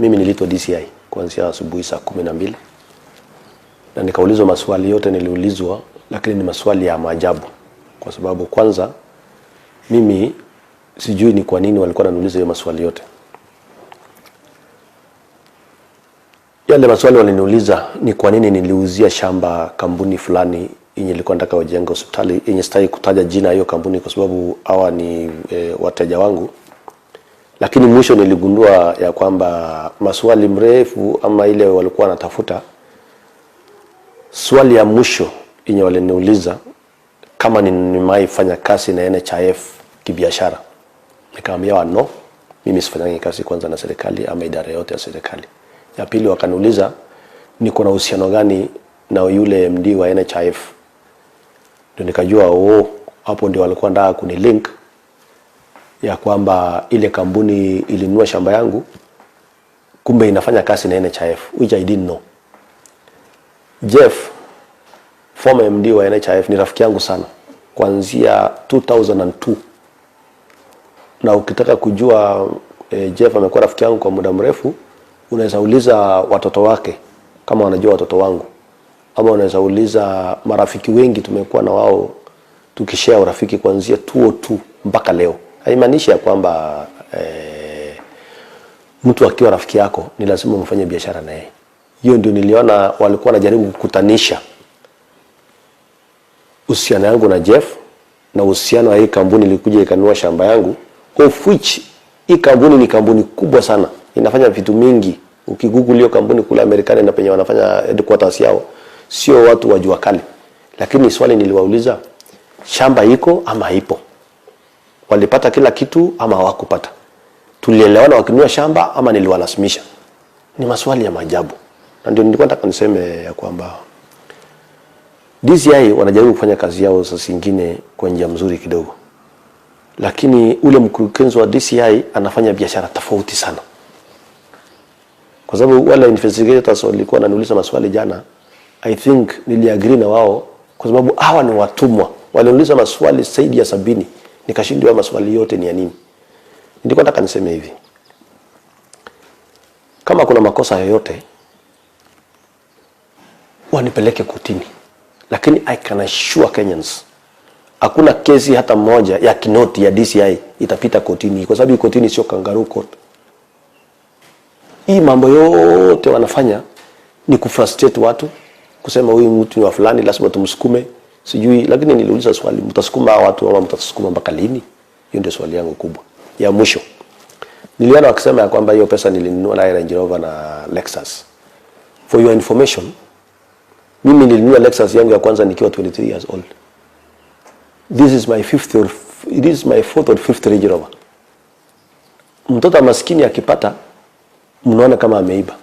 Mimi niliitwa DCI kuanzia asubuhi saa 12 na nikaulizwa maswali yote niliulizwa, lakini ni maswali ya maajabu. Kwa sababu kwanza mimi sijui ni kwa nini walikuwa wananiuliza hiyo maswali yote. Yale maswali waliniuliza ni kwa nini niliuzia shamba kampuni fulani yenye ilikuwa nataka wajenga hospitali, yenye sitaki kutaja jina hiyo kampuni kwa sababu hawa ni wateja wangu. Lakini mwisho niligundua ya kwamba maswali mrefu ama ile walikuwa wanatafuta, swali ya mwisho yenye waliniuliza kama nimewahi kazi na NHIF kibiashara. Nikamwambia no, mimi sifanyangi kazi kwanza na serikali ama idara yote ya serikali. Ya pili wakaniuliza niko na uhusiano gani na yule MD wa NHIF. Ndio nikajua hapo ndio walikuwa nataka kunilink ya kwamba ile kampuni ilinunua shamba yangu kumbe inafanya kazi na NHIF, which I didn't know. Jeff, former MD wa NHIF, ni rafiki yangu sana kuanzia 2002. Na ukitaka kujua Jeff amekuwa rafiki yangu kwa muda mrefu, unaweza uliza watoto wake kama wanajua watoto wangu, ama unaweza uliza marafiki wengi tumekuwa na wao tukishare urafiki kuanzia 2002 mpaka leo. Haimaanishi ya kwamba mtu akiwa rafiki yako ni lazima mfanye biashara na yeye. Hiyo ndio niliona walikuwa wanajaribu kukutanisha uhusiano yangu na Jeff na uhusiano wa hii kampuni ilikuja ikanunua shamba yangu, of which hii kampuni ni kampuni kubwa sana, inafanya vitu mingi. Ukigoogle hiyo kampuni kule Marekani na penye wanafanya headquarters yao, sio watu wa jua kali. Lakini swali niliwauliza, shamba iko ama haipo? Walipata kila kitu ama hawakupata? Tulielewana wakinunua shamba ama niliwalazimisha? Ni maswali ya maajabu. Na ndio nilikuwa nataka niseme ya kwamba DCI wanajaribu kufanya kazi yao sasa nyingine kwa njia mzuri kidogo. Lakini ule mkurugenzi wa DCI anafanya biashara tofauti sana. Kwa sababu wale investigators walikuwa wananiuliza maswali jana, I think niliagree na wao kwa sababu hawa ni watumwa. Waliuliza maswali zaidi ya 70. Nikashindwa maswali yote ni ya nini. Nilikuwa nataka niseme hivi, kama kuna makosa yoyote wanipeleke kotini. Lakini I can assure Kenyans, hakuna kesi hata moja ya kinoti ya DCI itapita kotini, kwa sababu kotini sio kangaroo court. Hii mambo yote wanafanya ni kufrustrate watu, kusema huyu mtu ni wa fulani lazima tumsukume sijui. Lakini niliuliza swali, mtasukuma watu ama mtasukuma mpaka lini? Hiyo ndio swali yangu kubwa. Ya mwisho, niliona wakisema ya kwamba hiyo pesa nilinunua na Range Rover na Lexus. For your information, mimi nilinunua Lexus yangu ya kwanza nikiwa 23 years old. This is my fourth or fifth Range Rover. Mtoto maskini akipata mnaona kama ameiba.